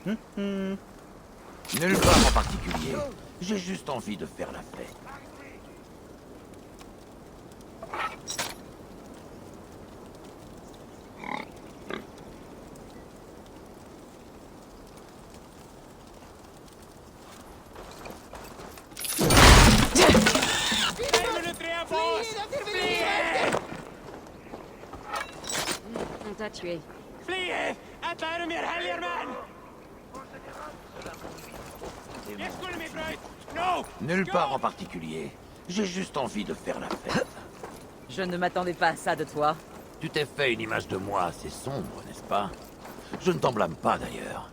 Nulle part en particulier. J'ai juste envie de faire la fête. On t'a tué. Nulle part en particulier. J'ai juste envie de faire la fête. Je ne m'attendais pas à ça de toi. Tu t'es fait une image de moi assez sombre, n'est-ce pas? Je ne t'en blâme pas d'ailleurs.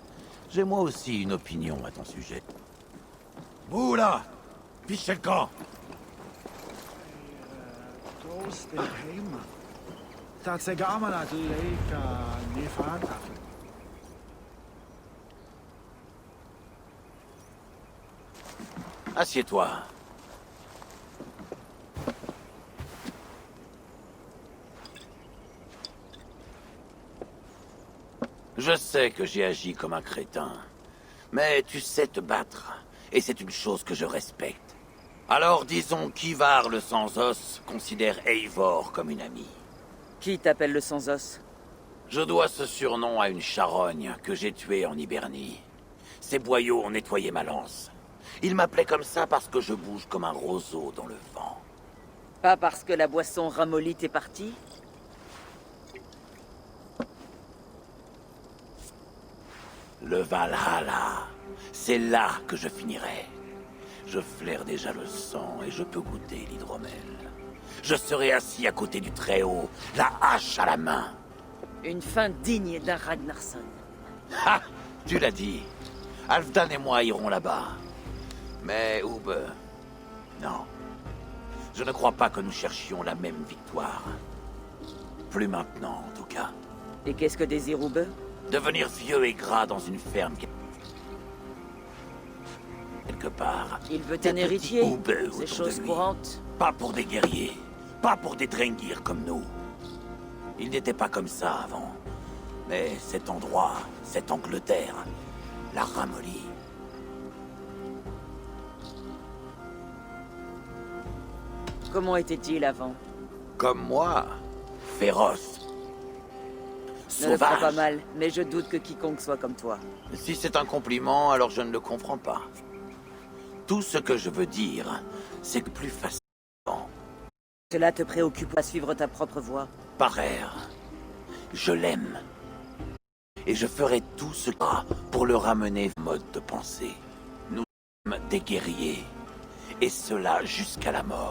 J'ai moi aussi une opinion à ton sujet. Vous là! Fichez le camp! Assieds-toi. Je sais que j'ai agi comme un crétin. Mais tu sais te battre. Et c'est une chose que je respecte. Alors disons qu'Ivar le Sans-Os considère Eivor comme une amie. Qui t'appelle le sans-os? Je dois ce surnom à une charogne que j'ai tuée en Hibernie. Ces boyaux ont nettoyé ma lance. Ils m'appelaient comme ça parce que je bouge comme un roseau dans le vent. Pas parce que la boisson ramollie t'est partie? Le Valhalla, c'est là que je finirai. Je flaire déjà le sang et je peux goûter l'hydromel. Je serai assis à côté du Très-Haut, la hache à la main. Une fin digne d'un Ragnarsson. Ha! Tu l'as dit. Halfdan et moi irons là-bas. Mais Ube... Non. Je ne crois pas que nous cherchions la même victoire. Plus maintenant, en tout cas. Et qu'est-ce que désire Ube? Devenir vieux et gras dans une ferme quelque part. Il veut Des un petits héritier. Ube C'est autour chose de lui. courante. Pas pour des guerriers. Pas pour des Drengir comme nous. Il n'était pas comme ça avant. Mais cet endroit, cette Angleterre, la ramollie. Comment était-il avant? Comme moi, féroce. Ne le prends pas Sauvage. mal, mais je doute que quiconque soit comme toi. Si c'est un compliment, alors je ne le comprends pas. Tout ce que je veux dire, c'est que plus facilement, Cela te préoccupe à suivre ta propre voie. par air, je l'aime. Et je ferai tout ce qu'il y a pour le ramener au mode de pensée. Nous sommes des guerriers. Et cela jusqu'à la mort.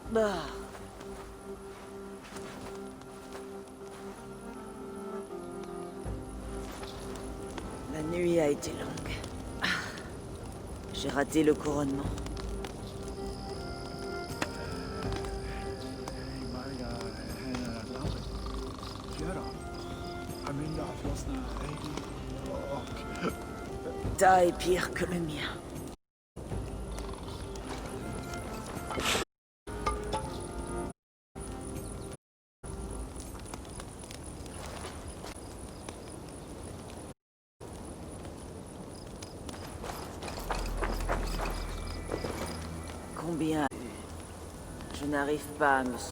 Bah. La nuit a été longue. Ah. J'ai raté le couronnement. Ta est pire que le mien. Combien? Je n'arrive pas à me souvenir.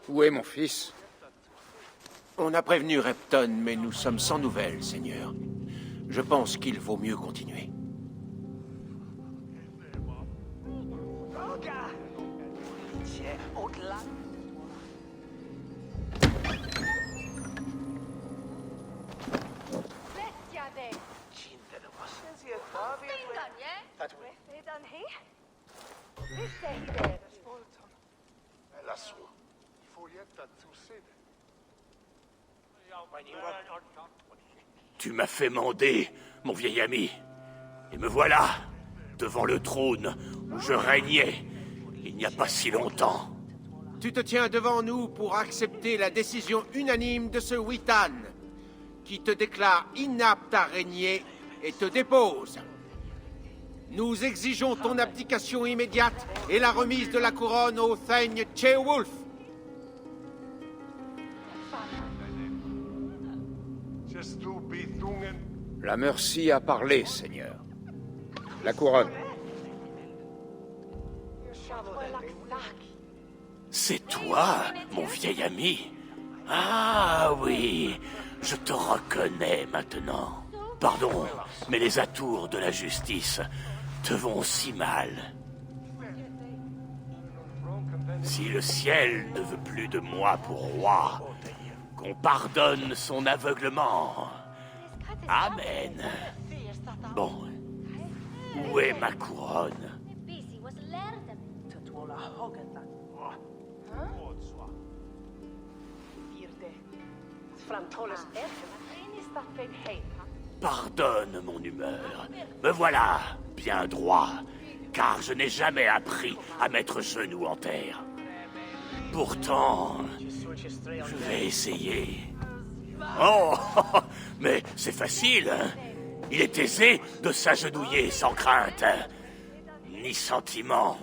Où est mon fils? On a prévenu Repton, mais nous sommes sans nouvelles, Seigneur. Je pense qu'il vaut mieux continuer. Tu m'as fait mander, mon vieil ami. Et me voilà, devant le trône où je régnais il n'y a pas si longtemps. Tu te tiens devant nous pour accepter la décision unanime de ce Witan, qui te déclare inapte à régner et te dépose. Nous exigeons ton abdication immédiate et la remise de la couronne au Thane Ceolwulf. La Mercy a parlé, Seigneur. La couronne. C'est toi, mon vieil ami? Ah oui, je te reconnais maintenant. Pardon, mais les atours de la justice te vont si mal. Si le ciel ne veut plus de moi pour roi, qu'on pardonne son aveuglement. Amen. Bon, où est ma couronne? Pardonne mon humeur. Me voilà, bien droit, car je n'ai jamais appris à mettre genou en terre. Pourtant, je vais essayer. Oh, mais c'est facile, hein? Il est aisé de s'agenouiller sans crainte, ni sentiment.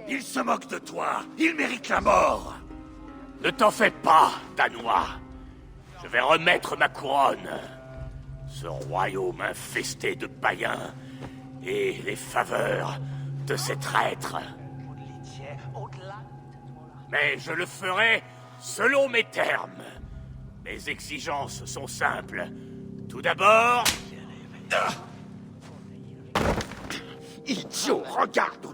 Il se moque de toi, il mérite la mort. Ne t'en fais pas, Danois. Je vais remettre ma couronne. Ce royaume infesté de païens et les faveurs de ces traîtres. Mais je le ferai selon mes termes. Mes exigences sont simples. Tout d'abord... Idiot, regarde où...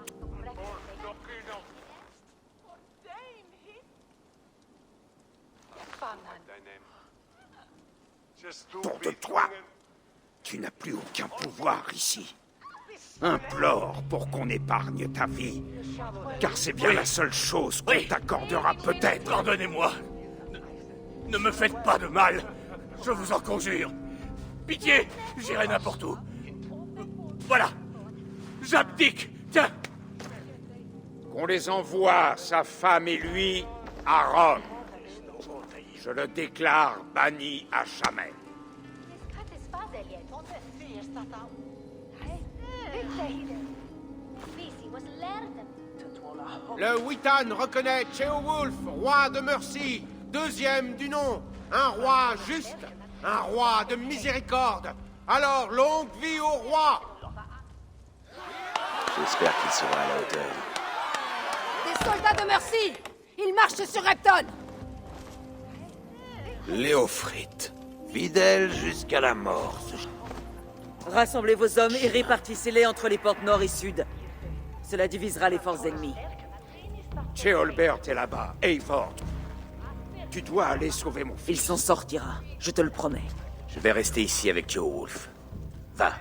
Pour de toi, tu n'as plus aucun pouvoir ici. Implore pour qu'on épargne ta vie, car c'est bien la seule chose qu'on t'accordera peut-être. Pardonnez-moi. Ne me faites pas de mal. Je vous en conjure. Pitié, j'irai n'importe où. Voilà. J'abdique. Tiens. Qu'on les envoie, sa femme et lui, à Rome. Je le déclare banni à jamais. Le Witan reconnaît Ceolwulf, roi de Mercy, deuxième du nom, un roi juste, un roi de miséricorde. Alors, longue vie au roi! J'espère qu'il sera à la hauteur. Des soldats de Mercy! Ils marchent sur Repton! Léofrite. Fidèle jusqu'à la mort. Rassemblez vos hommes et répartissez-les entre les portes nord et sud. Cela divisera les forces ennemies. Ceolbert est là-bas, Eivor. Tu dois aller sauver mon fils. Il s'en sortira, je te le promets. Je vais rester ici avec Ceolwulf. Va.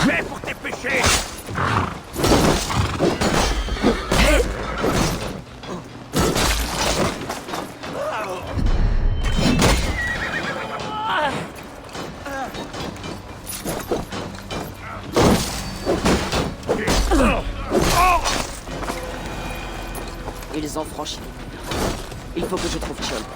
Paix pour tes péchés! Ils ont franchi. Il faut que je trouve Tjolbert.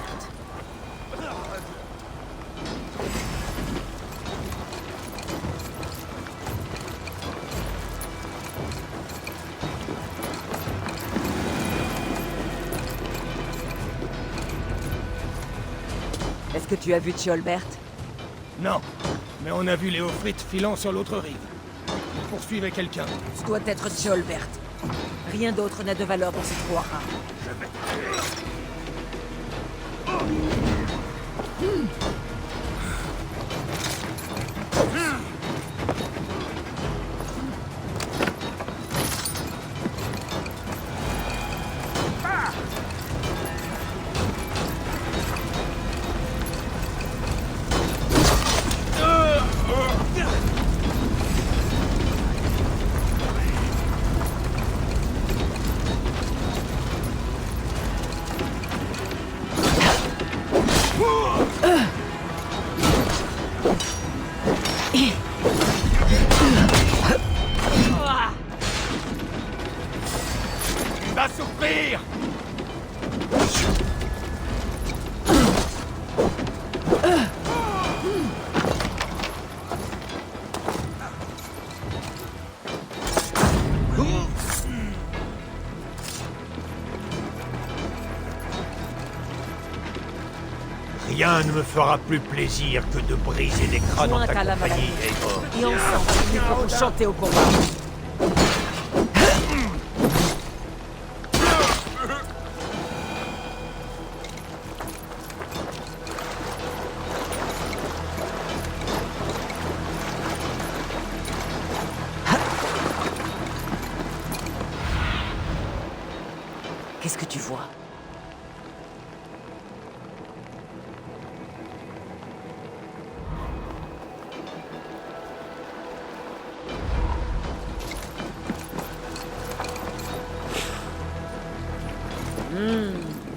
Est-ce que tu as vu Tjolbert? Non, mais on a vu les Ofrites filant sur l'autre rive. Ils poursuivaient quelqu'un. Ce doit être Tjolbert. Rien d'autre n'a de valeur dans cette roi. Il va souffrir! Rien ne me fera plus plaisir que de briser les crânes en Jointe ta à la compagnie, maladie. Eivor. Et ensemble, nous pourrons chanter au combat. Qu'est-ce que tu vois?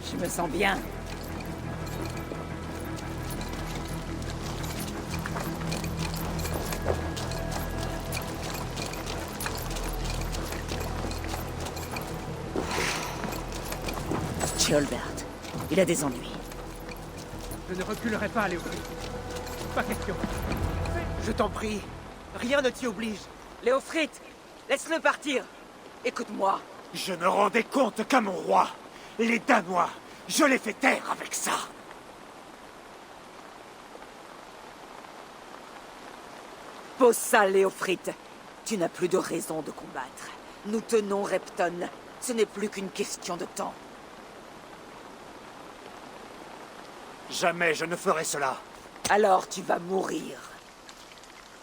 Je me sens bien. Tjolbert, il a des ennuis. Je ne reculerai pas, Léofric. Pas question. Je t'en prie, rien ne t'y oblige. Léofrite, laisse-le partir. Écoute-moi. Je ne rendais compte qu'à mon roi. Les Danois, je les fais taire avec ça. Pose ça, Léofrite. Tu n'as plus de raison de combattre. Nous tenons Repton. Ce n'est plus qu'une question de temps. Jamais je ne ferai cela. Alors tu vas mourir.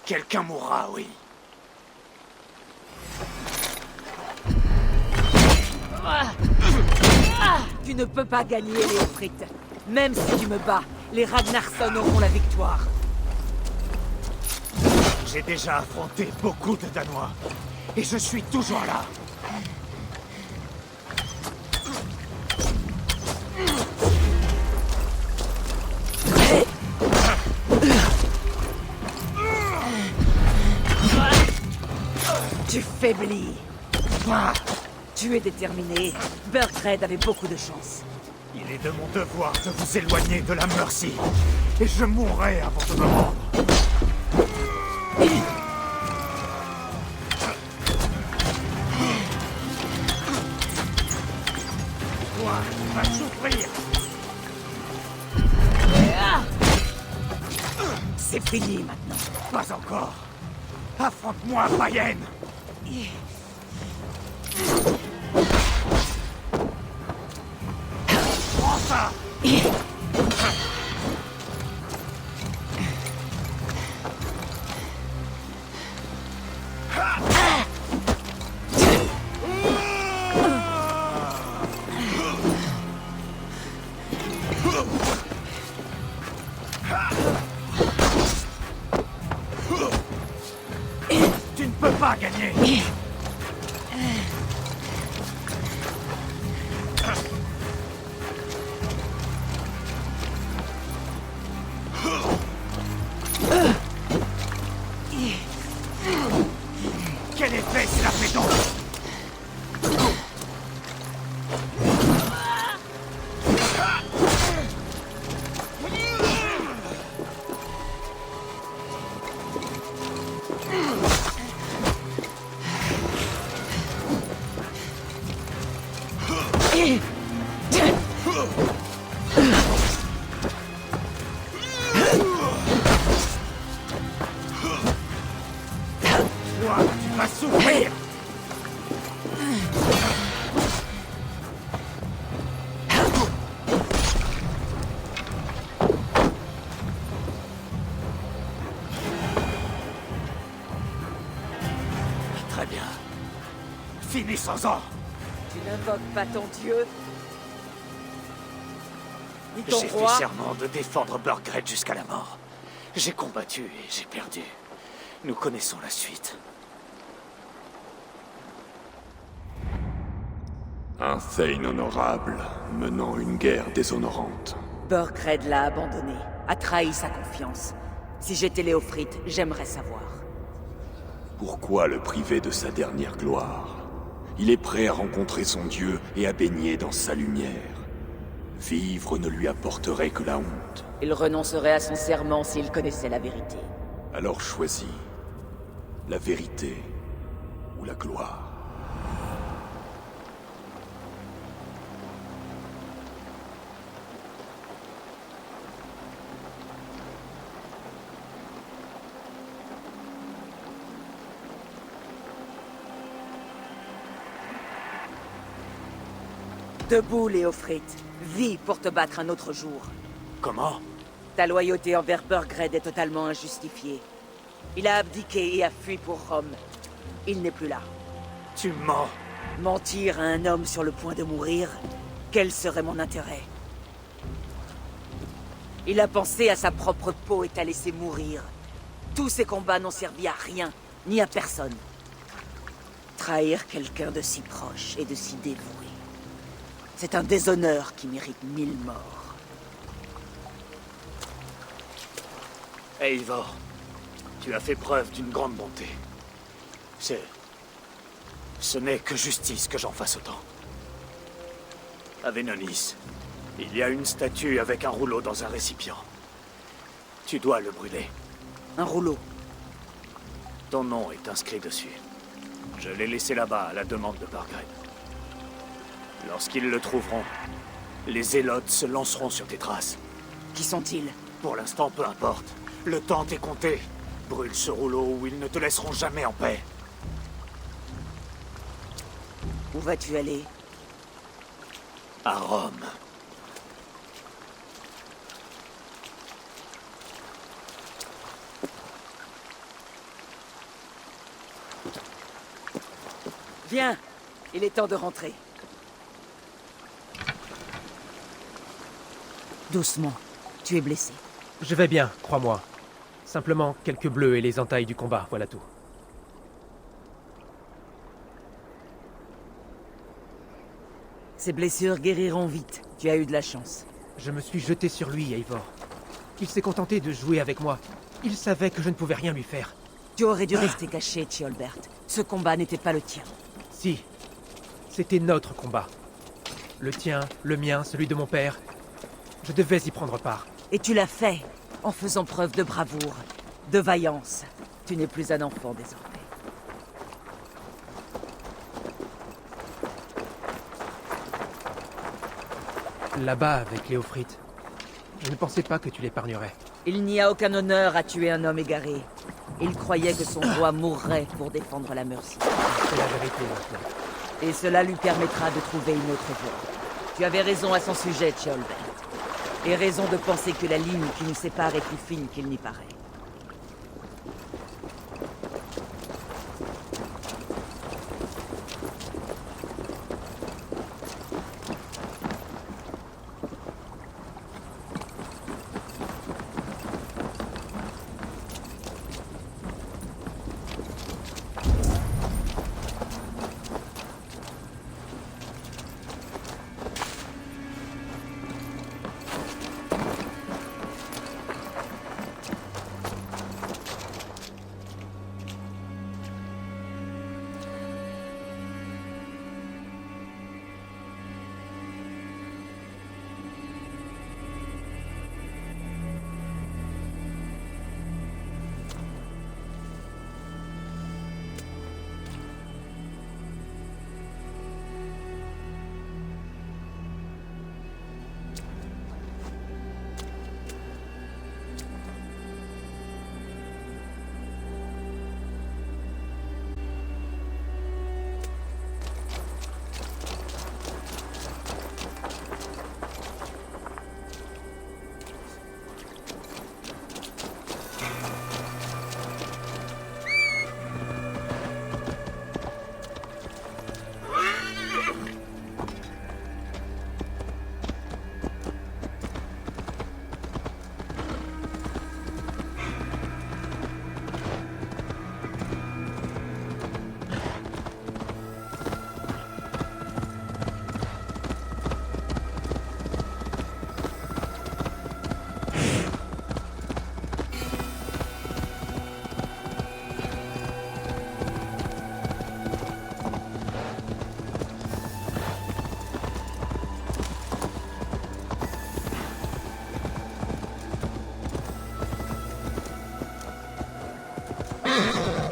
Quelqu'un mourra, oui. Tu ne peux pas gagner, Léofrite. Même si tu me bats, les Ragnarsson auront la victoire. J'ai déjà affronté beaucoup de Danois. Et je suis toujours là. Tu faiblis. Tu es déterminé. Burgred avait beaucoup de chance. Il est de mon devoir de vous éloigner de la Mercy. Et je mourrai avant de me rendre. Toi, tu vas souffrir. C'est fini maintenant. Pas encore. Affronte-moi, païenne. Prends ça. Tu peut pas gagner. Quel effet cela fait donc? Toi, tu vas souffrir. Très bien. Finissons-en. Tu n'invoques pas ton dieu ni ton J'ai fait roi. serment de défendre Burgred jusqu'à la mort. J'ai combattu et j'ai perdu. Nous connaissons la suite. Un Thane honorable, menant une guerre déshonorante. Burgred l'a abandonné, a trahi sa confiance. Si j'étais Léofrite, j'aimerais savoir. Pourquoi le priver de sa dernière gloire? Il est prêt à rencontrer son dieu et à baigner dans sa lumière. Vivre ne lui apporterait que la honte. Il renoncerait à son serment s'il connaissait la vérité. Alors choisis la vérité ou la gloire. Debout, Léofrite. Vis pour te battre un autre jour. Comment? Ta loyauté envers Burgred est totalement injustifiée. Il a abdiqué et a fui pour Rome. Il n'est plus là. Tu mens. Mentir à un homme sur le point de mourir, quel serait mon intérêt? Il a pensé à sa propre peau et t'a laissé mourir. Tous ces combats n'ont servi à rien, ni à personne. Trahir quelqu'un de si proche et de si dévoué. C'est un déshonneur qui mérite 1000 morts. Eivor, tu as fait preuve d'une grande bonté. Ce n'est que justice que j'en fasse autant. À Vénonis, il y a une statue avec un rouleau dans un récipient. Tu dois le brûler. Un rouleau. Ton nom est inscrit dessus. Je l'ai laissé là-bas à la demande de Burgred. Lorsqu'ils le trouveront, les zélotes se lanceront sur tes traces. Qui sont-ils? Pour l'instant, peu importe. Le temps t'est compté. Brûle ce rouleau ou ils ne te laisseront jamais en paix. Où vas-tu aller? À Rome. Viens, il est temps de rentrer. Doucement, tu es blessé. Je vais bien, crois-moi. Simplement quelques bleus et les entailles du combat, voilà tout. Ces blessures guériront vite. Tu as eu de la chance. Je me suis jeté sur lui, Eivor. Il s'est contenté de jouer avec moi. Il savait que je ne pouvais rien lui faire. Tu aurais dû rester caché, Thiolbert. Ce combat n'était pas le tien. Si. C'était notre combat. Le tien, le mien, celui de mon père. Je devais y prendre part. Et tu l'as fait, en faisant preuve de bravoure, de vaillance. Tu n'es plus un enfant désormais. Là-bas, avec Léofrite. Je ne pensais pas que tu l'épargnerais. Il n'y a aucun honneur à tuer un homme égaré. Il croyait que son roi mourrait pour défendre la Mercie. C'est la vérité maintenant. Et cela lui permettra de trouver une autre voie. Tu avais raison à son sujet, Thiolbert. Et raison de penser que la ligne qui nous sépare est plus fine qu'il n'y paraît.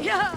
Ya.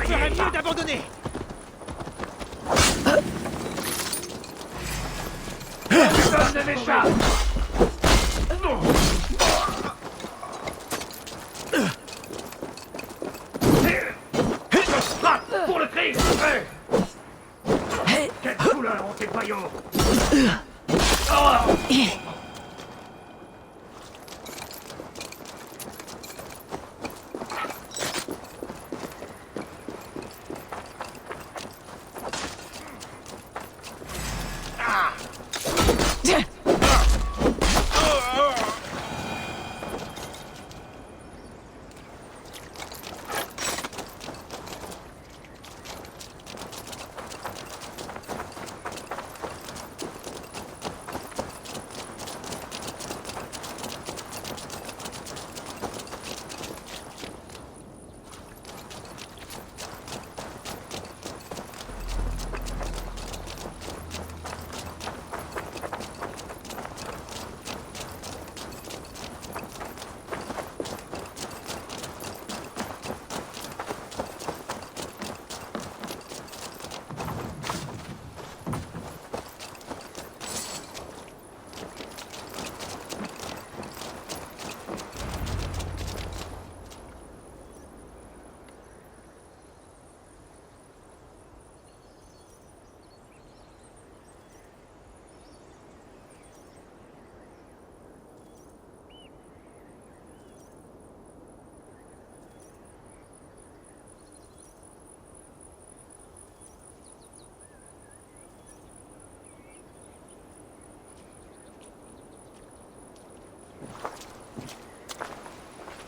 Ferait mieux d'abandonner. Personne ne m'échappe. Je frappe pour le Christ. Quelle couleur ont tes paillots.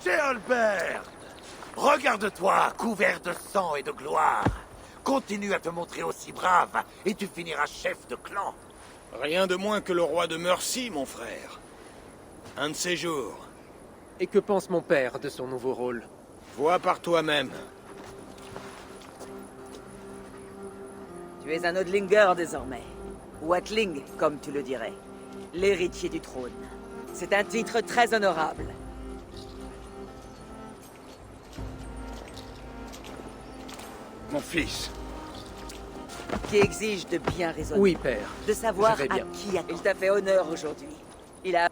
Albert, regarde-toi, couvert de sang et de gloire. Continue à te montrer aussi brave, et tu finiras chef de clan. Rien de moins que le roi de Mercy, mon frère. Un de ces jours. Et que pense mon père de son nouveau rôle? Vois par toi-même. Tu es un Odlinger désormais. Ou Atling, comme tu le dirais. L'héritier du trône. C'est un titre très honorable. Mon fils, Qui exige de bien raisonner. Oui, père. De savoir Je vais à bien. qui attendre. Il t'a fait honneur aujourd'hui. Il a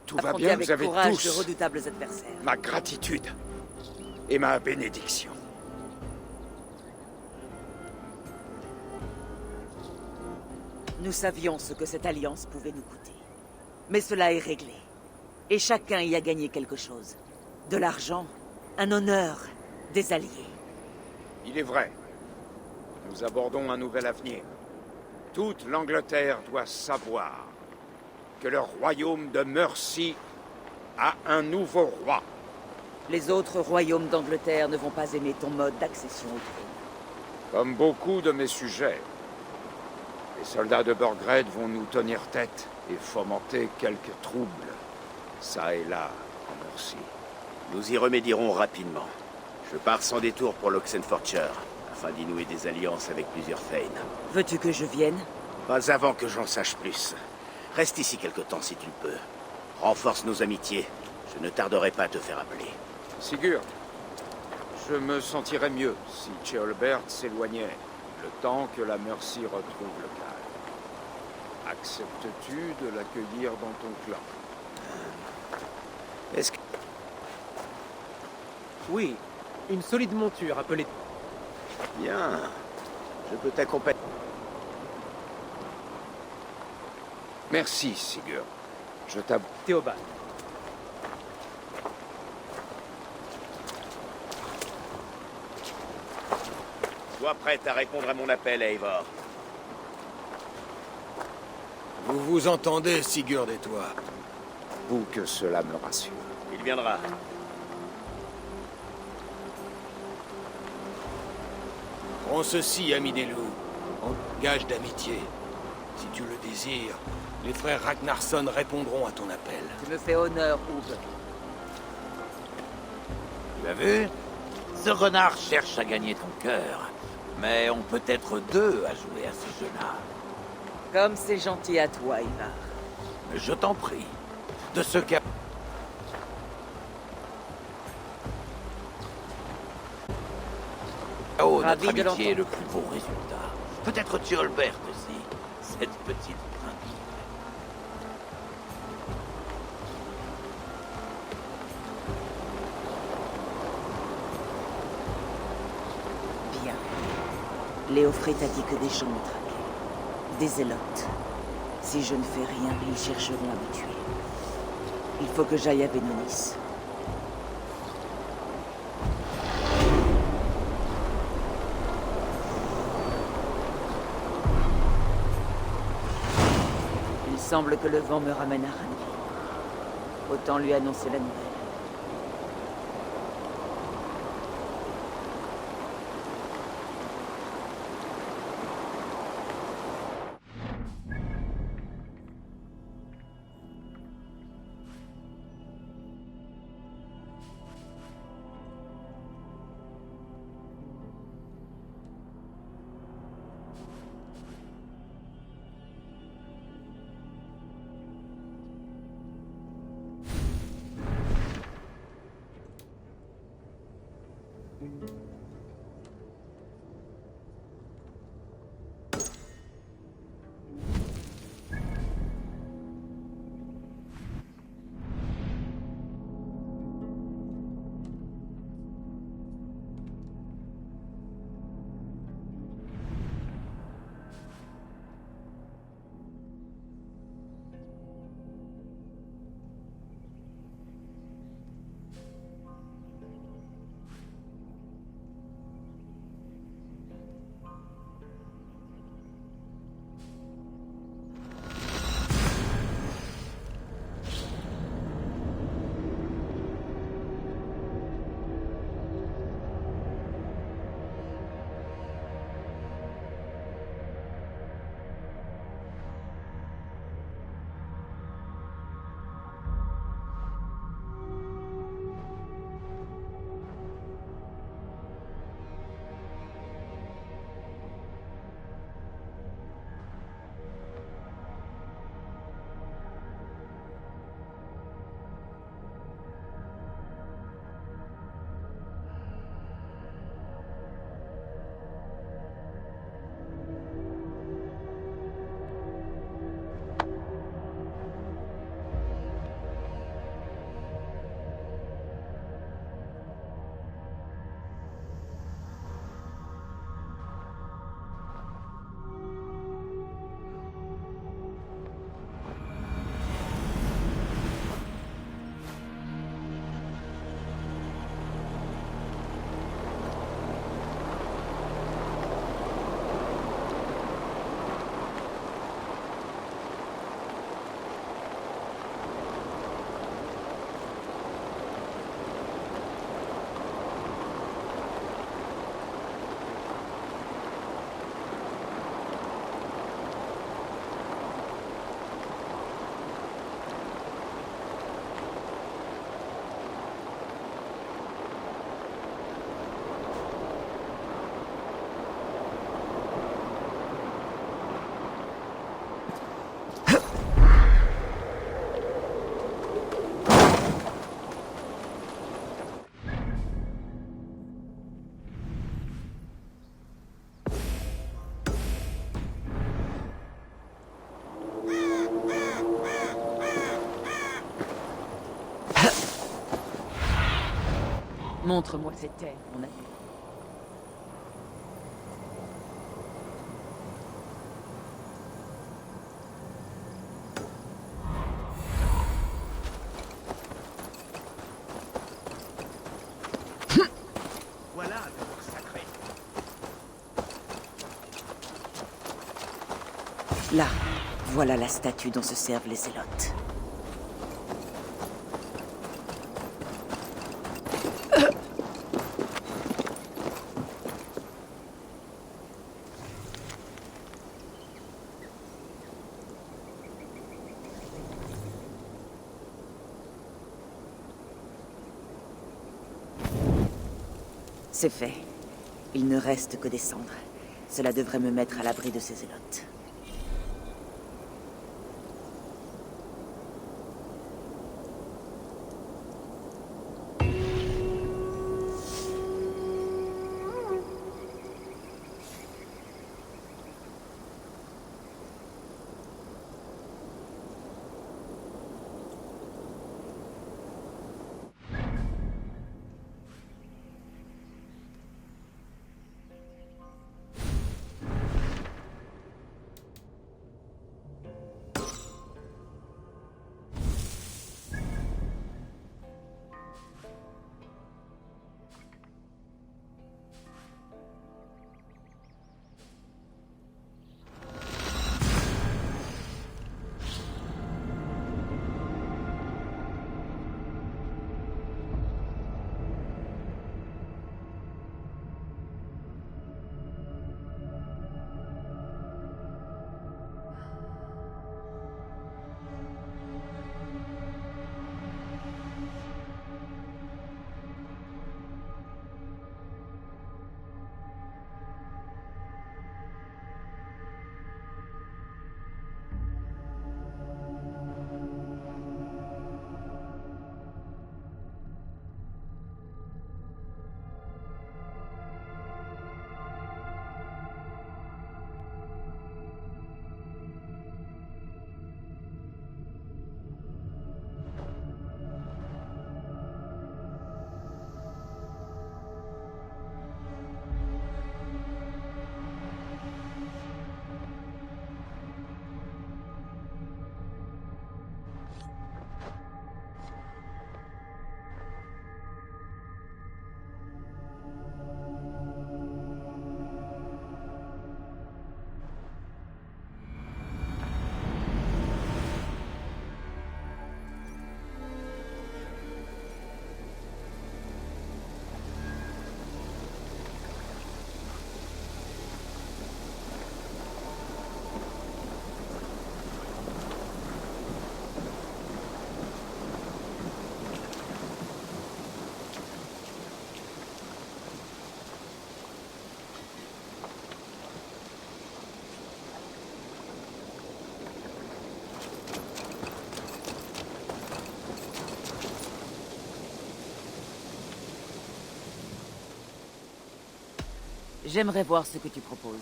tout va affronté bien, avec vous avez courage de tous redoutables adversaires. ma gratitude et ma bénédiction. Nous savions ce que cette alliance pouvait nous coûter. Mais cela est réglé. Et chacun y a gagné quelque chose. De l'argent, un honneur, des alliés. Il est vrai. Nous abordons un nouvel avenir. Toute l'Angleterre doit savoir que le royaume de Mercy a un nouveau roi. Les autres royaumes d'Angleterre ne vont pas aimer ton mode d'accession au trône. Comme beaucoup de mes sujets, les soldats de Burgred vont nous tenir tête et fomenter quelques troubles, ça et là, en Mercy. Nous y remédierons rapidement. Je pars sans détour pour l'Oxenfordshire, afin d'y nouer des alliances avec plusieurs Thane. Veux-tu que je vienne? Pas avant que j'en sache plus. Reste ici quelque temps si tu le peux. Renforce nos amitiés. Je ne tarderai pas à te faire appeler. Sigurd, je me sentirais mieux si Ceolbert s'éloignait, le temps que la Mercy retrouve le calme. Acceptes-tu de l'accueillir dans ton clan? Est-ce que... Oui, une solide monture appelée Bien. Je peux t'accompagner. Merci, Sigurd. Je t'ab... Théobald. Sois prête à répondre à mon appel, Eivor. Vous vous entendez, Sigurd et toi. Ou que cela me rassure. Il viendra. Prends ceci, ami des loups, en gage d'amitié. Si tu le désires, les frères Ragnarsson répondront à ton appel. Tu me fais honneur, Oub. Tu as vu? Ce renard cherche à gagner ton cœur. Mais on peut être deux à jouer à ce jeu-là. Comme c'est gentil à toi, Ivar. Je t'en prie. De ce cas... Oh, Ravi notre de amitié est l'entendre. le plus beau résultat. Peut-être Thiolbert aussi. Cette petite brebis. Bien. Léofré t'a dit que des gens me traquaient. Des zélotes. Si je ne fais rien, ils chercheront à me tuer. Il faut que j'aille à Vénonis. Il semble que le vent me ramène à Ragnar. Autant lui annoncer la nouvelle. Montre-moi cette terre, mon ami. Voilà un amour sacré. Là, voilà la statue dont se servent les zélotes. C'est fait. Il ne reste que des cendres. Cela devrait me mettre à l'abri de ces zélotes. J'aimerais voir ce que tu proposes.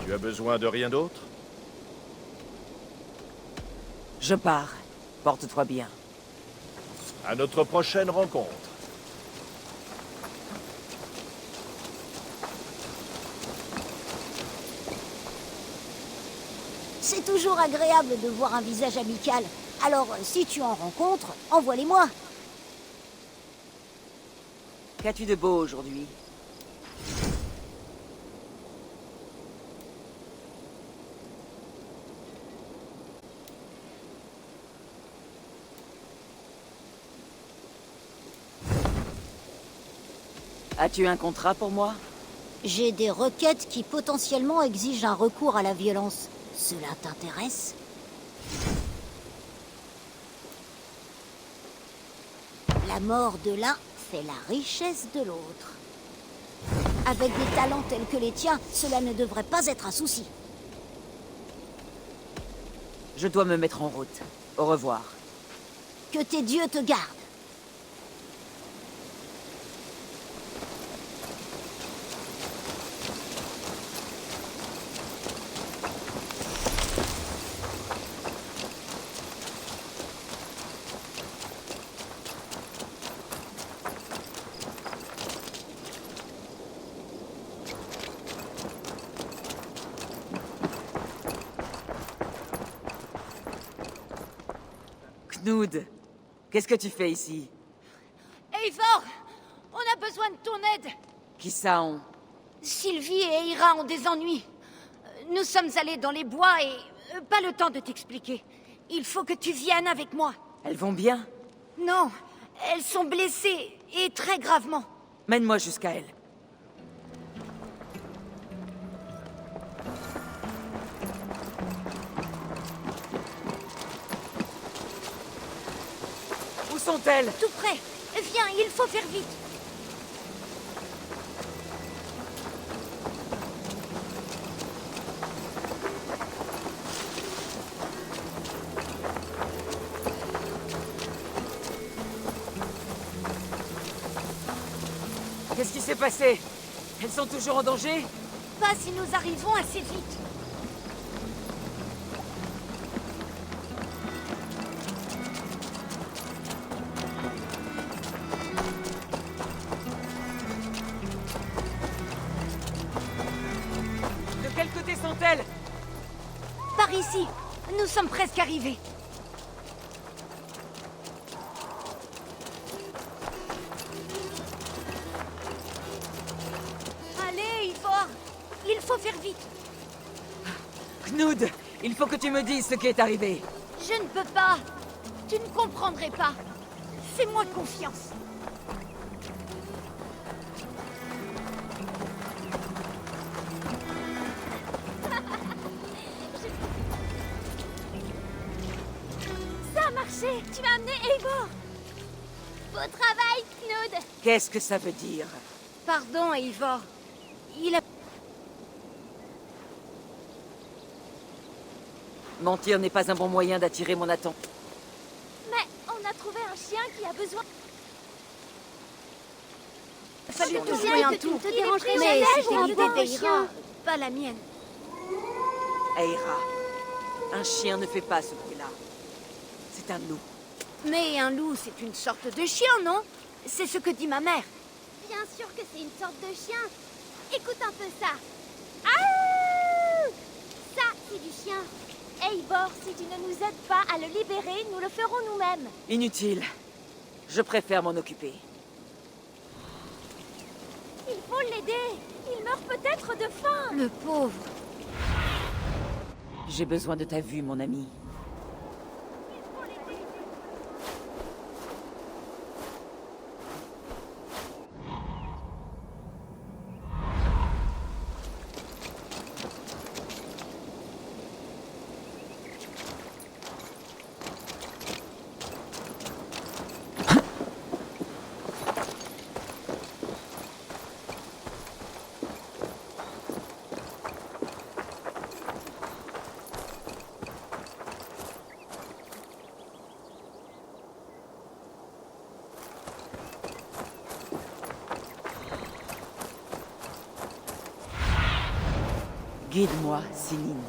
Tu as besoin de rien d'autre? Je pars. Porte-toi bien. À notre prochaine rencontre. C'est toujours agréable de voir un visage amical. Alors, si tu en rencontres, envoie-les-moi. Qu'as-tu de beau aujourd'hui? As-tu un contrat pour moi? J'ai des requêtes qui potentiellement exigent un recours à la violence. Cela t'intéresse? La mort de l'un fait la richesse de l'autre. Avec des talents tels que les tiens, cela ne devrait pas être un souci. Je dois me mettre en route. Au revoir. Que tes dieux te gardent. Knud, qu'est-ce que tu fais ici? Eivor, on a besoin de ton aide. Qui ça on? Sylvie et Eira ont des ennuis. Nous sommes allés dans les bois et... pas le temps de t'expliquer. Il faut que tu viennes avec moi. Elles vont bien? Non, elles sont blessées, et très gravement. Mène-moi jusqu'à elles. Où sont-elles? Tout près. Viens, il faut faire vite. Qu'est-ce qui s'est passé? Elles sont toujours en danger? Pas si nous arrivons assez vite. De quel côté sont-elles? Par ici. Nous sommes presque arrivés. Allez, Eivor. Il faut faire vite. Knud, il faut que tu me dises ce qui est arrivé. Je ne peux pas. Tu ne comprendrais pas. Fais-moi confiance. Ça a marché. Tu as amené Eivor. Beau travail, Knud. Qu'est-ce que ça veut dire? Pardon, Eivor. Il a... Mentir n'est pas un bon moyen d'attirer mon attention. Mais on a trouvé un chien qui a besoin... Fallait Je te sais jouer un que tu tour. te dérangerais Mais jamais c'était pour l'idée un d'Eira. chien, pas la mienne. Eira, un chien ne fait pas ce bruit-là. C'est un loup. Mais un loup, c'est une sorte de chien, non? C'est ce que dit ma mère. Bien sûr que c'est une sorte de chien. Écoute un peu ça. Ah! Ça, c'est du chien. Eivor, si tu ne nous aides pas à le libérer, nous le ferons nous-mêmes. Inutile. Je préfère m'en occuper. Il faut l'aider. Il meurt peut-être de faim. Le pauvre. J'ai besoin de ta vue, mon ami. Guide-moi, Sinine.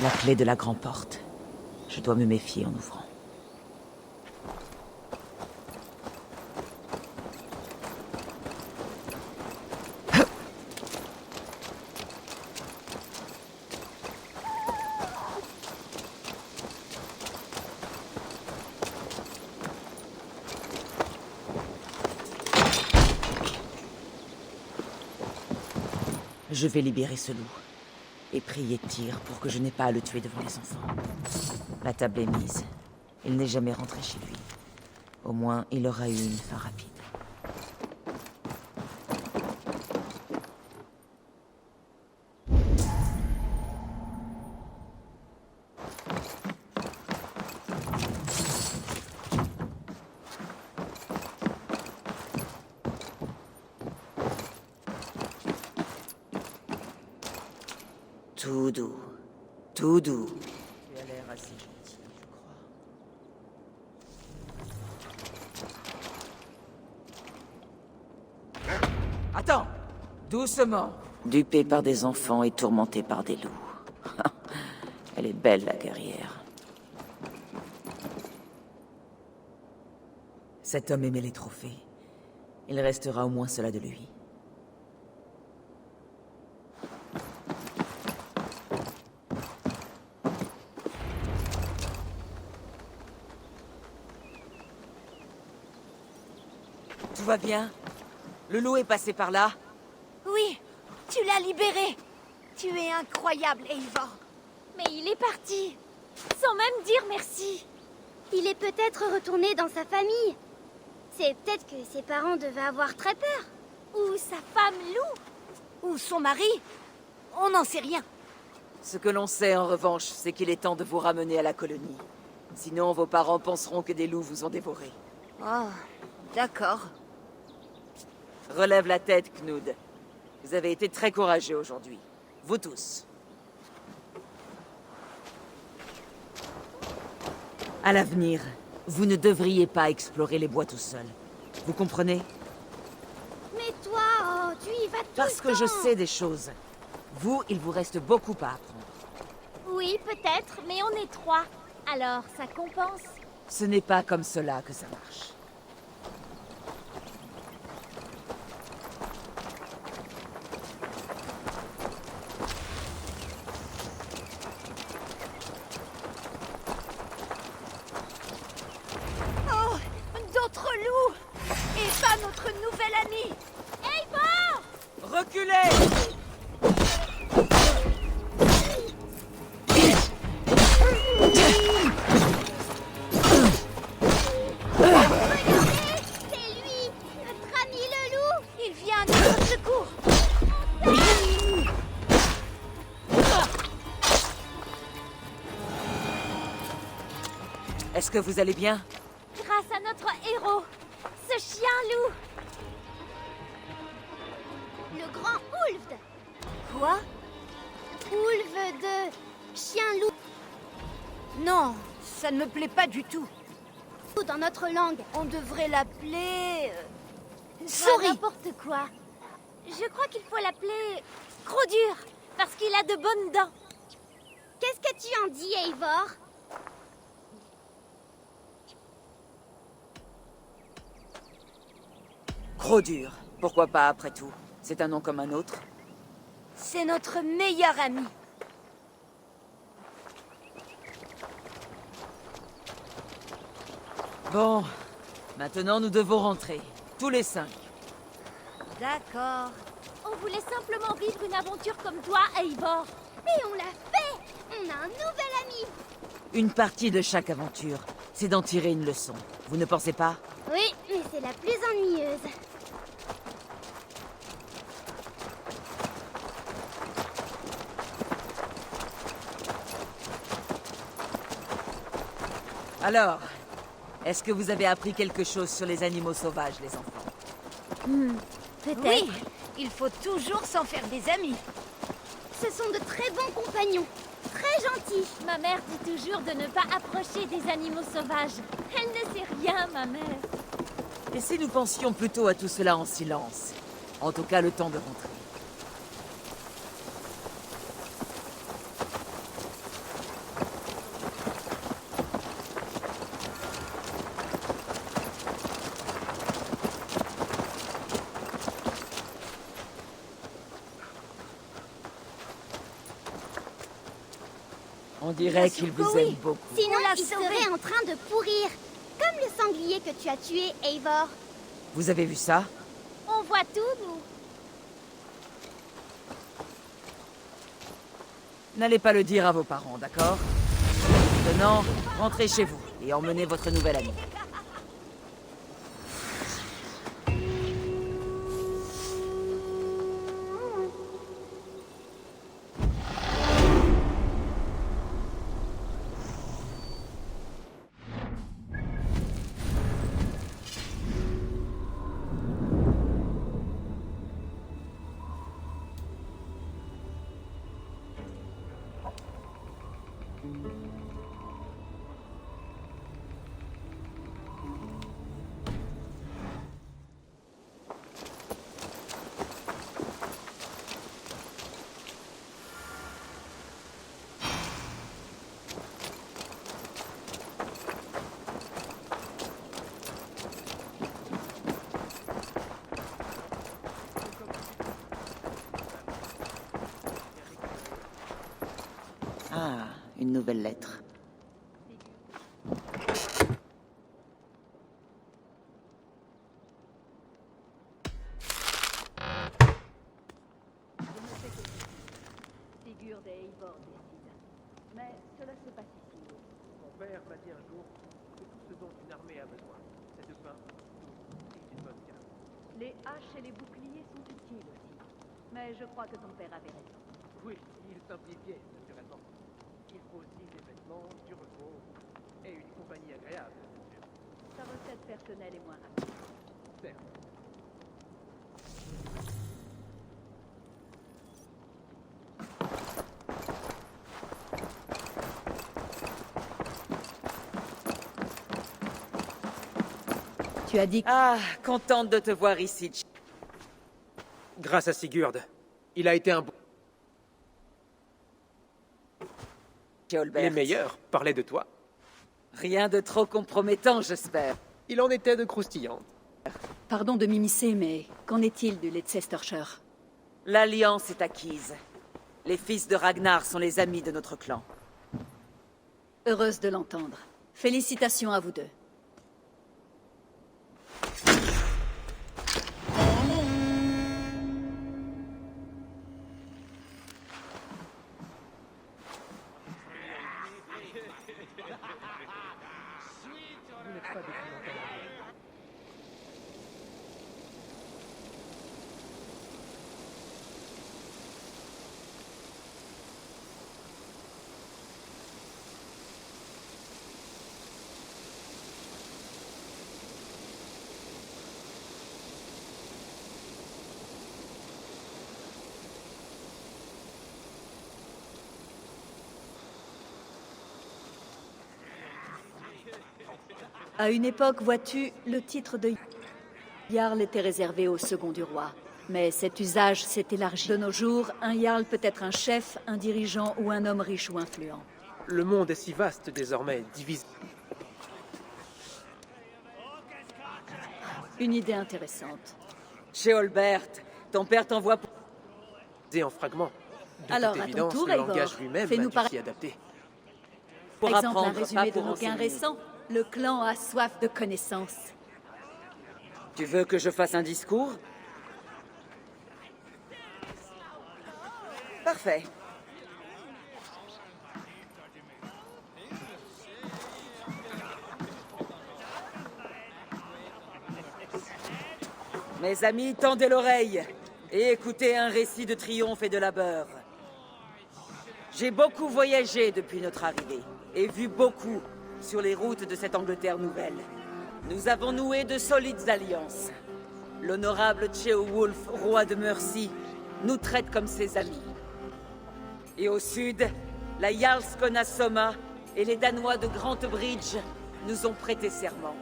La clé de la grande porte. Je dois me méfier en ouvrant. Je vais libérer ce loup. Et prier Tyr pour que je n'ai pas à le tuer devant les enfants. La table est mise. Il n'est jamais rentré chez lui. Au moins, il aura eu une fin rapide. Tout doux. Tout doux. Tu as l'air assez gentil, je crois. Attends! Doucement. Dupée par des enfants et tourmentée par des loups. Elle est belle, la guerrière. Cet homme aimait les trophées. Il restera au moins cela de lui. Tout va bien? Le loup est passé par là? Oui, tu l'as libéré. Tu es incroyable, Eivor. Mais il est parti, sans même dire merci. Il est peut-être retourné dans sa famille. C'est peut-être que ses parents devaient avoir très peur. Ou sa femme loup. Ou son mari. On n'en sait rien. Ce que l'on sait, en revanche, c'est qu'il est temps de vous ramener à la colonie. Sinon, vos parents penseront que des loups vous ont dévoré. Oh, d'accord. Relève la tête, Knud. Vous avez été très courageux aujourd'hui. Vous tous. À l'avenir, vous ne devriez pas explorer les bois tout seul. Vous comprenez? Mais toi, oh, tu y vas tout Parce le que je temps. sais des choses. Vous, il vous reste beaucoup à apprendre. Oui, peut-être, mais on est 3. Alors, ça compense. Ce n'est pas comme cela que ça marche. Oh, d'autres loups. Et pas notre nouvel ami. Eivor! Reculez! C'est lui, notre ami le loup. Il vient à notre secours. Est-ce que vous allez bien? Grâce à notre héros, ce chien loup. Le grand Ulfd. Quoi? Ulf de chien loup Non, ça ne me plaît pas du tout. dans notre langue. On devrait l'appeler... Souris. N'importe quoi. Je crois qu'il faut l'appeler Crodur, parce qu'il a de bonnes dents. Qu'est-ce que tu en dis, Eivor? Crodur. Pourquoi pas, après tout? C'est un nom comme un autre. C'est notre meilleur ami. Bon, maintenant nous devons rentrer. Tous les 5. D'accord. On voulait simplement vivre une aventure comme toi, Eivor. Et on l'a fait! On a un nouvel ami! Une partie de chaque aventure, c'est d'en tirer une leçon. Vous ne pensez pas? Oui, mais c'est la plus ennuyeuse. Alors, est-ce que vous avez appris quelque chose sur les animaux sauvages, les enfants? Peut-être. Oui, il faut toujours s'en faire des amis. Ce sont de très bons compagnons. Très gentils. Ma mère dit toujours de ne pas approcher des animaux sauvages. Elle ne sait rien, ma mère. Et si nous pensions plutôt à tout cela en silence? En tout cas, le temps de rentrer. On dirait qu'il vous aime beaucoup. Sinon, On l'a il sauvé. serait en train de pourrir. Comme le sanglier que tu as tué, Eivor. Vous avez vu ça? On voit tout, nous. N'allez pas le dire à vos parents, d'accord? Maintenant, rentrez chez vous et emmenez votre nouvelle amie. Ah, une nouvelle lettre. Sigurd et Eivor décident. Mais cela se passe ici. Mon père m'a dit un jour que tout ce dont une armée a besoin, c'est de pain, d'eau et d'une bonne garde. Les haches et les boucliers sont utiles aussi. Mais je crois que ton père avait raison. Oui, il simplifiait, naturellement. Il faut aussi des vêtements, du repos et une compagnie agréable, bien sûr. Sa recette personnelle est moins rapide. Certes. Tu as dit... Ah, contente de te voir ici. Grâce à Sigurd, il a été un bon... Ceolbert. Les meilleurs parlaient de toi. Rien de trop compromettant, j'espère. Il en était de croustillant. Pardon de m'immiscer, mais qu'en est-il du Leicestershire? L'alliance est acquise. Les fils de Ragnar sont les amis de notre clan. Heureuse de l'entendre. Félicitations à vous deux. À une époque, vois-tu, le titre de Jarl était réservé au second du roi. Mais cet usage s'est élargi. De nos jours, un Jarl peut être un chef, un dirigeant ou un homme riche ou influent. Le monde est si vaste désormais, divisé. Une idée intéressante. Ceolbert, ton père t'envoie pour... En fragments. De Alors, toute à ton évidence, tour, le Eivor, langage lui-même fais-nous a dû par s'y adapter. pour exemple, un apprendre, résumé pas de pour nos gains enseigner. récents. Le clan a soif de connaissances. Tu veux que je fasse un discours? Parfait. Mes amis, tendez l'oreille et écoutez un récit de triomphe et de labeur. J'ai beaucoup voyagé depuis notre arrivée et vu beaucoup sur les routes de cette Angleterre nouvelle. Nous avons noué de solides alliances. L'honorable Ceolwulf, roi de Mercie, nous traite comme ses amis. Et au sud, la Jarlskona Soma et les Danois de Grantebridge nous ont prêté serment.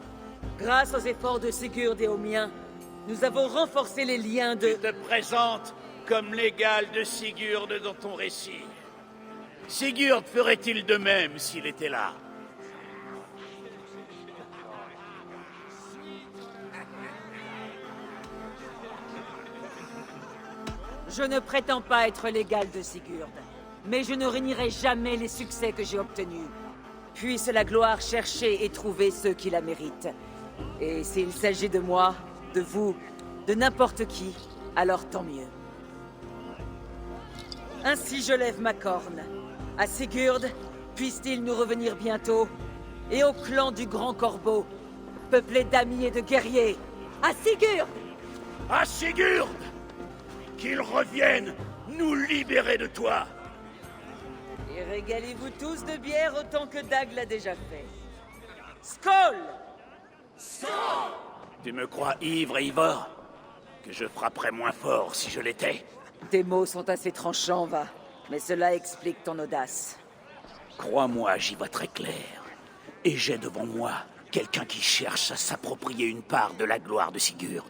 Grâce aux efforts de Sigurd et aux miens, nous avons renforcé les liens de... Tu te présentes comme l'égal de Sigurd dans ton récit. Sigurd ferait-il de même s'il était là? Je ne prétends pas être l'égal de Sigurd, mais je ne renierai jamais les succès que j'ai obtenus. Puisse la gloire chercher et trouver ceux qui la méritent. Et s'il s'agit de moi, de vous, de n'importe qui, alors tant mieux. Ainsi je lève ma corne, À Sigurd, puisse-t-il nous revenir bientôt. Et au clan du Grand Corbeau, peuplé d'amis et de guerriers. À Sigurd! À Sigurd! Qu'il revienne nous libérer de toi! Et régalez-vous tous de bière autant que Dag l'a déjà fait. Skål! Tu me crois ivre et ivore? Que je frapperais moins fort si je l'étais? Tes mots sont assez tranchants, va. Mais cela explique ton audace. Crois-moi, j'y vois très clair. Et j'ai devant moi quelqu'un qui cherche à s'approprier une part de la gloire de Sigurd.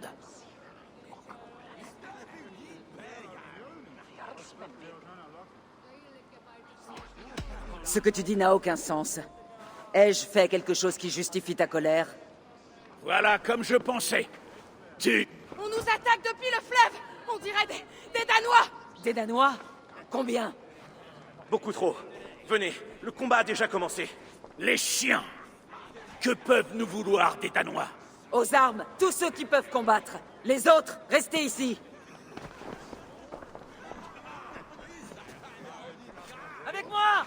Ce que tu dis n'a aucun sens. Ai-je fait quelque chose qui justifie ta colère? Voilà comme je pensais. Tu... On nous attaque depuis le fleuve. On dirait des Danois. Des Danois? Combien? Beaucoup trop. Venez, le combat a déjà commencé. Les chiens! Que peuvent nous vouloir des Danois? Aux armes, tous ceux qui peuvent combattre. Les autres, restez ici. Avec moi!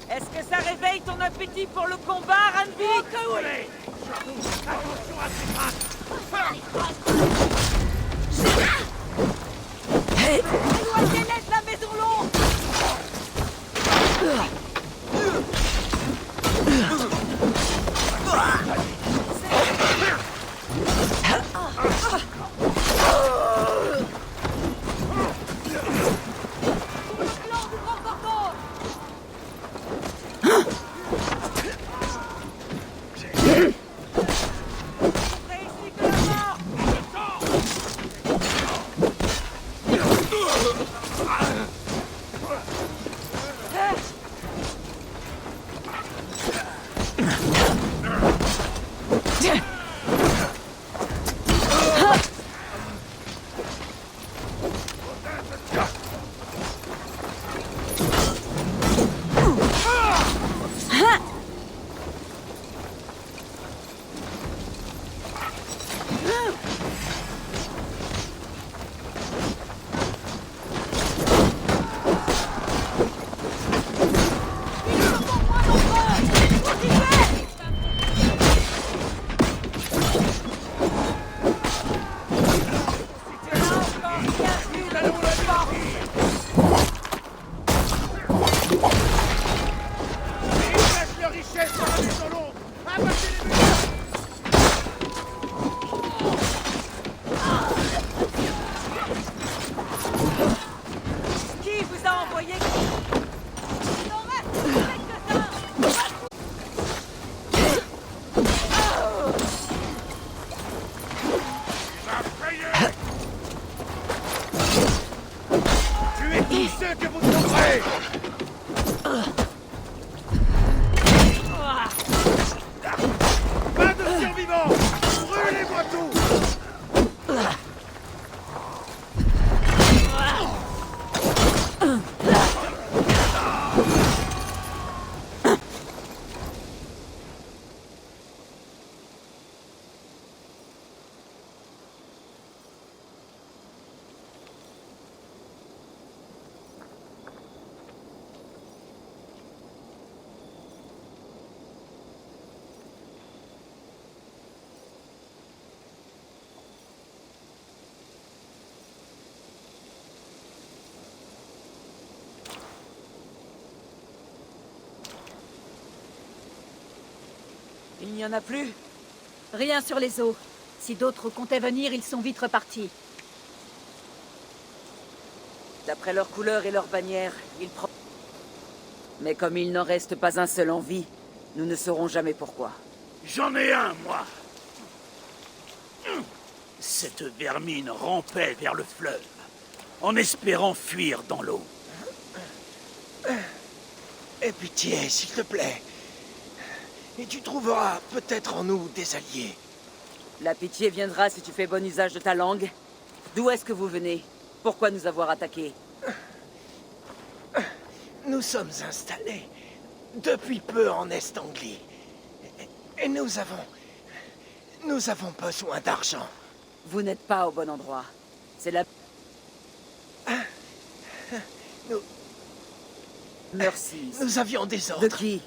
Est-ce que ça réveille ton appétit pour le combat, Randvi? Oh que oui! Attention à ces traces! Éloignez-les de la maison longue! Qui vous a envoyé? Tuez tous ceux que vous trouverez! Pas de survivants! Brûlez-moi tout! Il n'y en a plus? Rien sur les eaux. Si d'autres comptaient venir, ils sont vite repartis. D'après leur couleur et leur bannière, ils prennent... Mais comme il n'en reste pas un seul en vie, nous ne saurons jamais pourquoi. J'en ai un, moi! Cette vermine rampait vers le fleuve, en espérant fuir dans l'eau. Aie pitié, s'il te plaît. Et tu trouveras peut-être en nous des alliés. La pitié viendra si tu fais bon usage de ta langue. D'où est-ce que vous venez? Pourquoi nous avoir attaqués? Nous sommes installés depuis peu en Est-Anglie. Et nous avons besoin d'argent. Vous n'êtes pas au bon endroit. C'est la... Nous... Merci. Nous avions des ordres. De qui?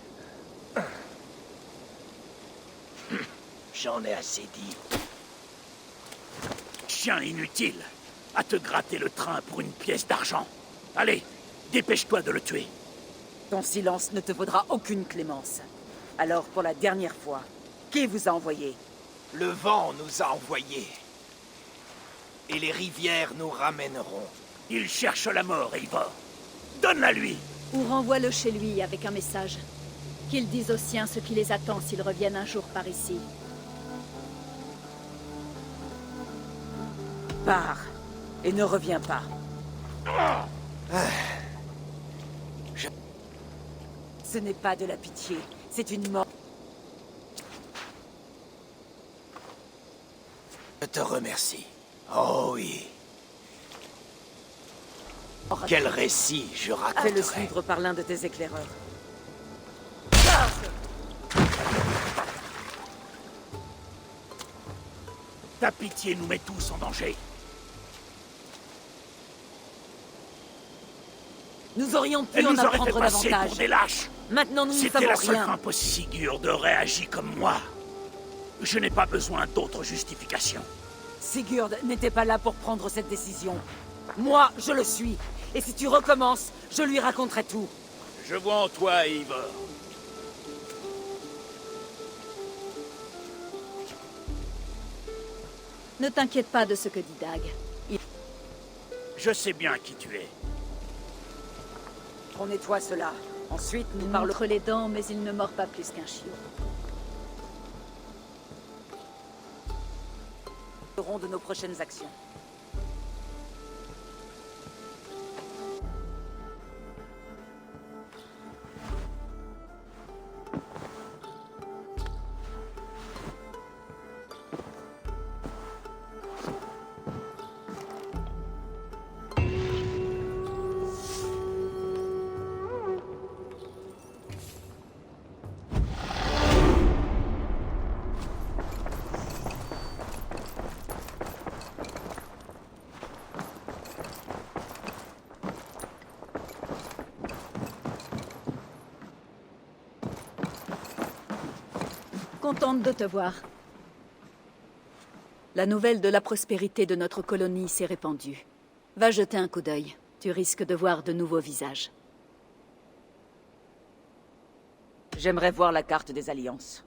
J'en ai assez dit. Chien inutile. À te gratter le train pour une pièce d'argent. Allez, dépêche-toi de le tuer. Ton silence ne te vaudra aucune clémence. Alors, pour la dernière fois, qui vous a envoyé? Le vent nous a envoyés. Et les rivières nous ramèneront. Il cherche la mort, Eivor. Donne-la lui. Ou renvoie-le chez lui avec un message. Qu'il dise aux siens ce qui les attend s'ils reviennent un jour par ici. Pars, et ne reviens pas. Ce n'est pas de la pitié, c'est une mort. Je te remercie. Oh oui. Quel récit je raconterai. Fais-le suivre par l'un de tes éclaireurs. Ta pitié nous met tous en danger. Nous aurions pu Elle en nous aurait apprendre fait passer davantage. pour des lâches. Maintenant, nous ne C'était savons la seule rien. fin possible. Sigurd aurait agi comme moi. Je n'ai pas besoin d'autres justifications. Sigurd n'était pas là pour prendre cette décision. Moi, je le suis. Et si tu recommences, je lui raconterai tout. Je vois en toi, Eivor. Ne t'inquiète pas de ce que dit Dag. Je sais bien qui tu es. On nettoie cela. Ensuite, nous Il parlerons... montre les dents, mais il ne mord pas plus qu'un chiot. de nos prochaines actions. Contente de te voir. La nouvelle de la prospérité de notre colonie s'est répandue. Va jeter un coup d'œil. Tu risques de voir de nouveaux visages. J'aimerais voir la carte des alliances.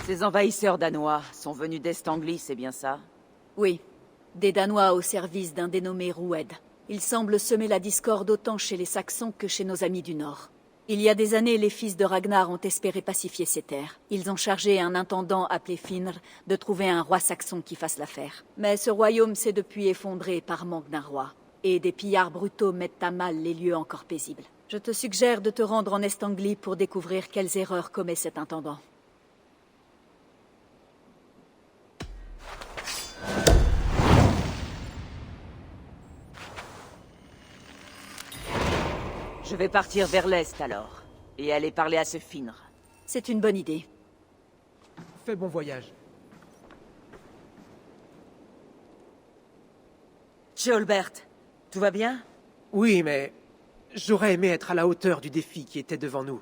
Ces envahisseurs danois sont venus d'Est-Anglie, c'est bien ça? Oui. Des Danois au service d'un dénommé Roued. Ils semblent semer la discorde autant chez les Saxons que chez nos amis du Nord. Il y a des années, les fils de Ragnar ont espéré pacifier ces terres. Ils ont chargé un intendant appelé Finr de trouver un roi saxon qui fasse l'affaire. Mais ce royaume s'est depuis effondré par manque d'un roi. Et des pillards brutaux mettent à mal les lieux encore paisibles. Je te suggère de te rendre en Est-Anglie pour découvrir quelles erreurs commet cet intendant. Je vais partir vers l'Est alors, et aller parler à ce Finr. C'est une bonne idée. Fais bon voyage. Ceolbert, tout va bien? Oui, mais j'aurais aimé être à la hauteur du défi qui était devant nous,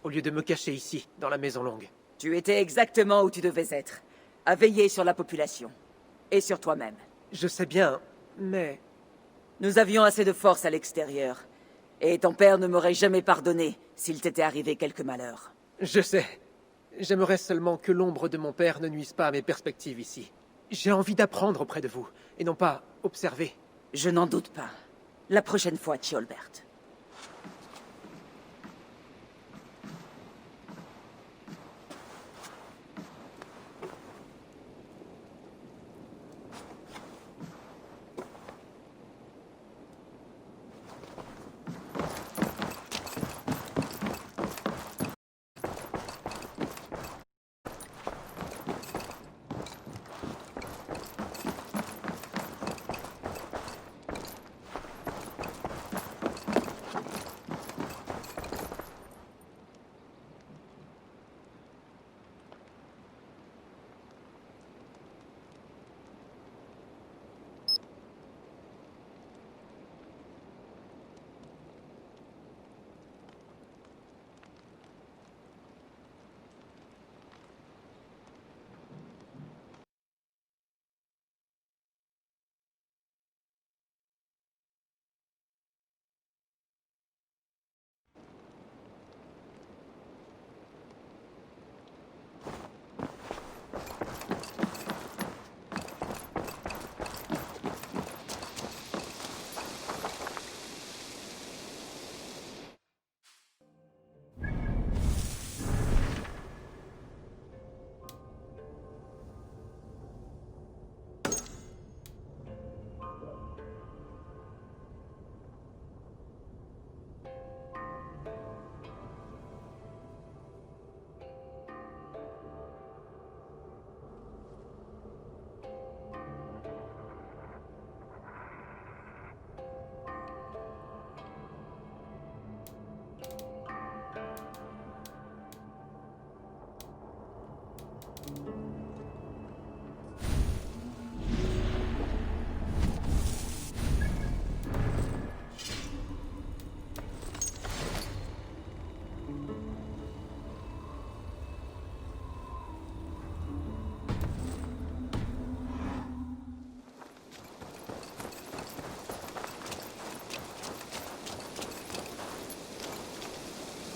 au lieu de me cacher ici, dans la Maison Longue. Tu étais exactement où tu devais être, à veiller sur la population, et sur toi-même. Je sais bien, mais... Nous avions assez de force à l'extérieur. Et ton père ne m'aurait jamais pardonné s'il t'était arrivé quelque malheur. Je sais. J'aimerais seulement que l'ombre de mon père ne nuise pas à mes perspectives ici. J'ai envie d'apprendre auprès de vous, et non pas observer. Je n'en doute pas. La prochaine fois, Ceolbert.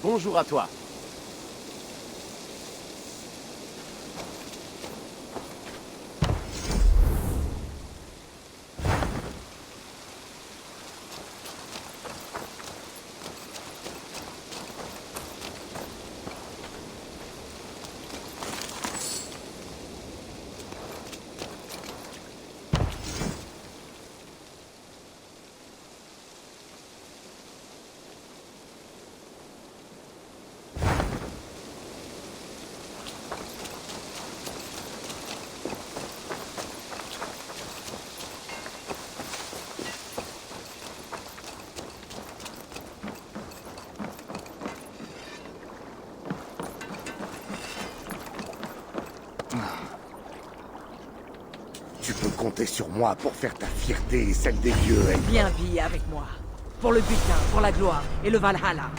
Bonjour à toi. Tu peux compter sur moi pour faire ta fierté et celle des dieux, Eivor. Viens piller avec moi. Pour le butin, pour la gloire et le Valhalla.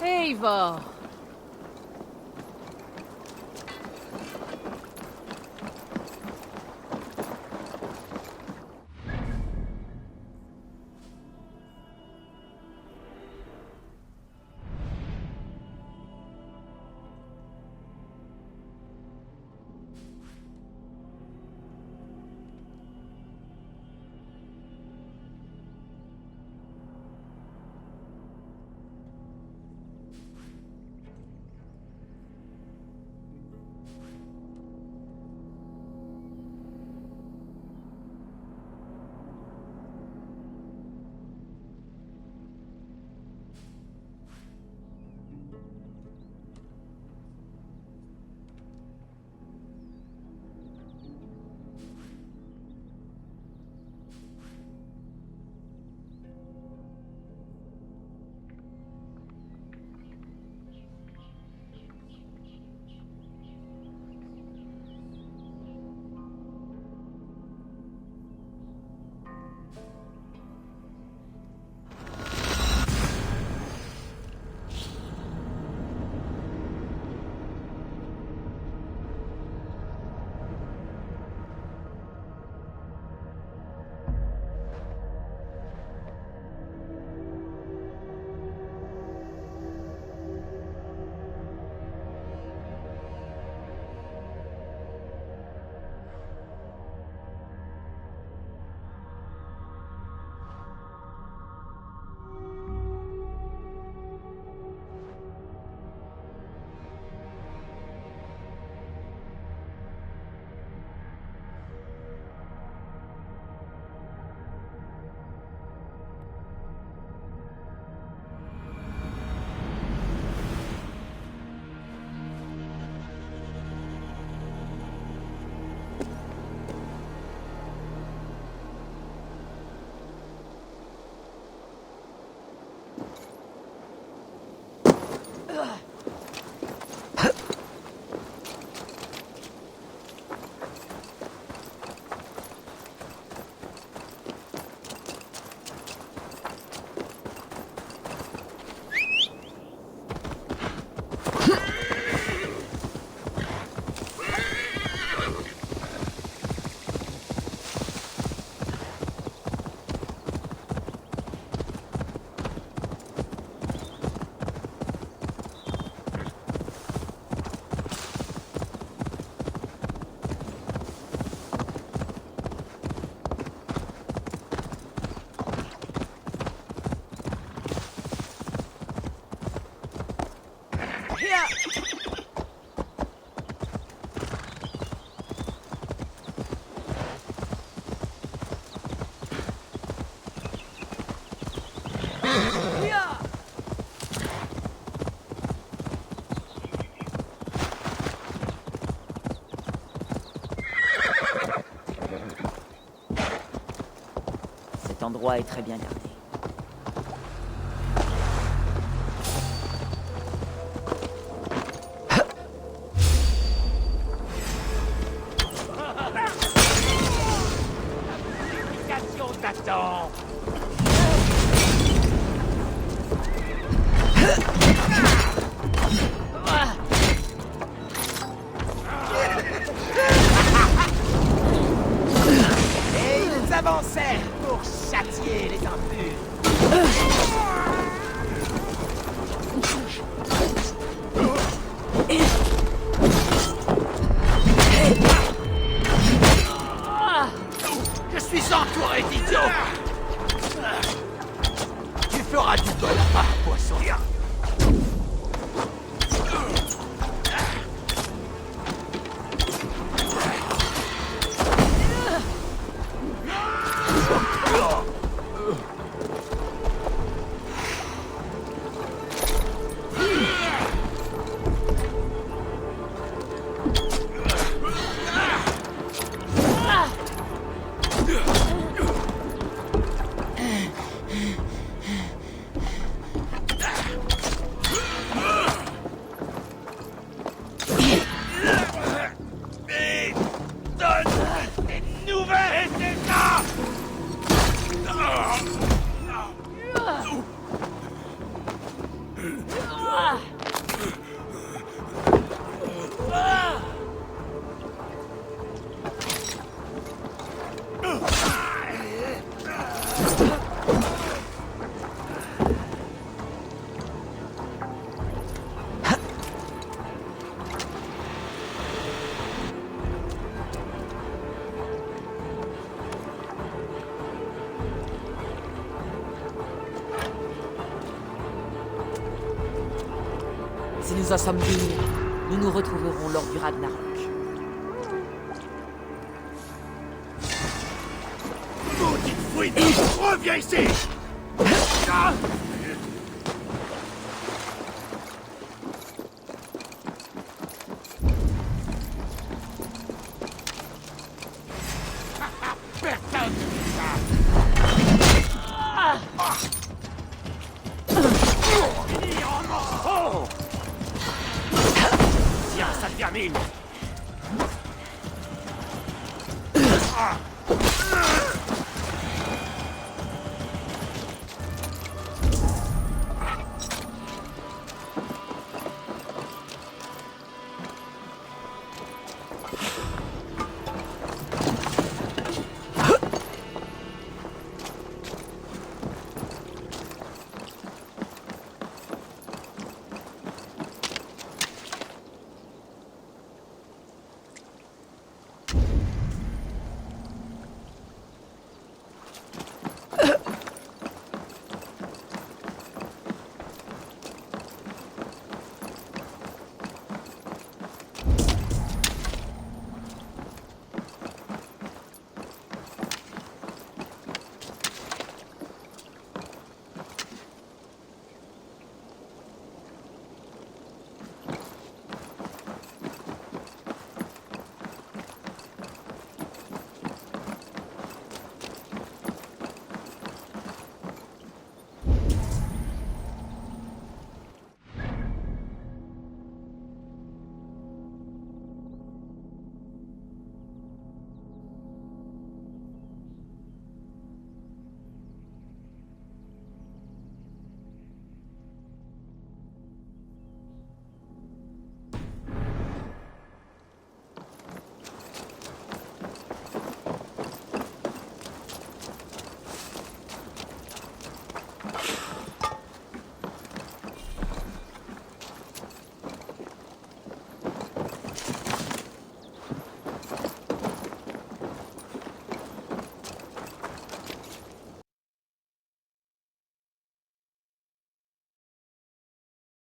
Eivor! Cet endroit est très bien gardé. T'attends. j'avançais pour châtier les impurs. Je suis entouré d'idiots. Tu feras du bol à part, poisson. Si nous en sommes dignes, nous nous retrouverons lors du Ragnarok. Maudite fouine! Reviens ici!